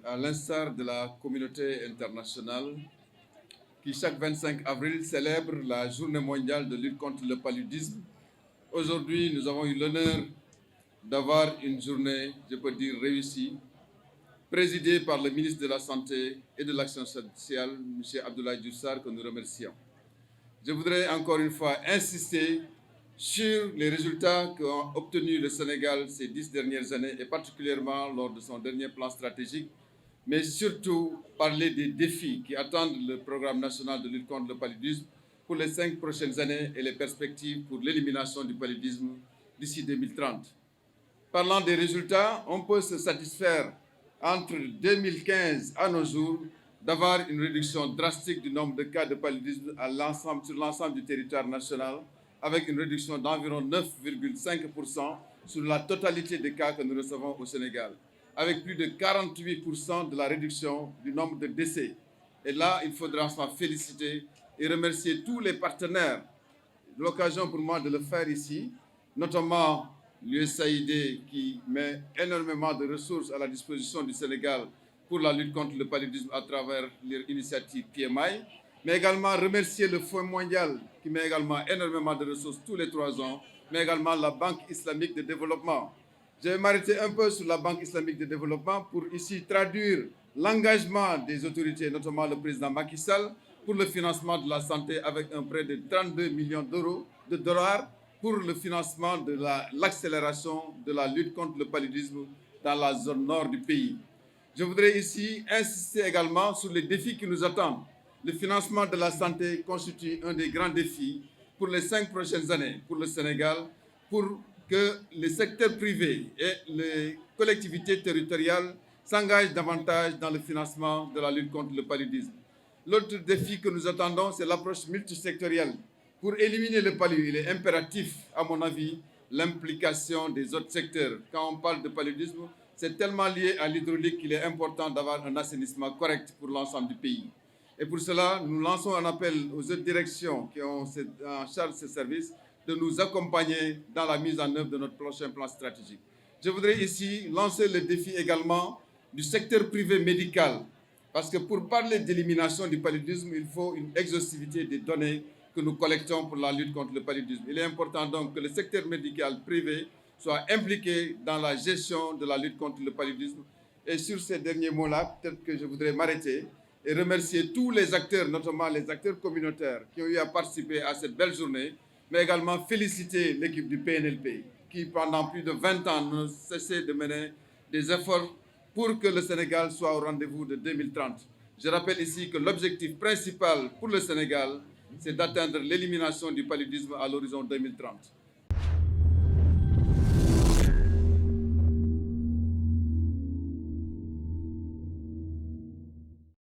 à l'instar de la communauté internationale qui chaque 25 avril célèbre la journée mondiale de lutte contre le paludisme, aujourd'hui nous avons eu l'honneur d'avoir une journée, je peux dire, réussie, présidée par le ministre de la Santé et de l'Action sociale, M. Abdoulaye Diouf Sarr, que nous remercions. Je voudrais encore une fois insister sur les résultats qu'a obtenus le Sénégal ces 10 dernières années, et particulièrement lors de son dernier plan stratégique, mais surtout parler des défis qui attendent le programme national de lutte contre le paludisme pour les 5 prochaines années et les perspectives pour l'élimination du paludisme d'ici 2030. Parlant des résultats, on peut se satisfaire entre 2015 à nos jours d'avoir une réduction drastique du nombre de cas de paludisme sur l'ensemble du territoire national, avec une réduction d'environ 9,5% sur la totalité des cas que nous recevons au Sénégal, avec plus de 48% de la réduction du nombre de décès. Et là, il faudra s'en féliciter et remercier tous les partenaires. L'occasion pour moi de le faire ici, notamment l'USAID qui met énormément de ressources à la disposition du Sénégal pour la lutte contre le paludisme à travers l'initiative PMI, mais également remercier le Fonds mondial qui met également énormément de ressources tous les 3 ans, mais également la Banque islamique de développement. Je vais m'arrêter un peu sur la Banque islamique de développement pour ici traduire l'engagement des autorités, notamment le président Macky Sall, pour le financement de la santé avec un prêt de 32 millions de dollars pour le financement de l'accélération de la lutte contre le paludisme dans la zone nord du pays. Je voudrais ici insister également sur les défis qui nous attendent. Le financement de la santé constitue un des grands défis pour les 5 prochaines années pour le Sénégal, pour que les secteurs privés et les collectivités territoriales s'engagent davantage dans le financement de la lutte contre le paludisme. L'autre défi que nous attendons, c'est l'approche multisectorielle. Pour éliminer le paludisme, il est impératif, à mon avis, l'implication des autres secteurs. Quand on parle de paludisme, c'est tellement lié à l'hydraulique qu'il est important d'avoir un assainissement correct pour l'ensemble du pays. Et pour cela, nous lançons un appel aux autres directions qui ont en charge ces services de nous accompagner dans la mise en œuvre de notre prochain plan stratégique. Je voudrais ici lancer le défi également du secteur privé médical, parce que pour parler d'élimination du paludisme, il faut une exhaustivité des données que nous collectons pour la lutte contre le paludisme. Il est important donc que le secteur médical privé soit impliqué dans la gestion de la lutte contre le paludisme. Et sur ces derniers mots-là, peut-être que je voudrais m'arrêter et remercier tous les acteurs, notamment les acteurs communautaires qui ont eu à participer à cette belle journée, mais également féliciter l'équipe du PNLP qui, pendant plus de 20 ans, ne cessait de mener des efforts pour que le Sénégal soit au rendez-vous de 2030. Je rappelle ici que l'objectif principal pour le Sénégal, c'est d'atteindre l'élimination du paludisme à l'horizon 2030.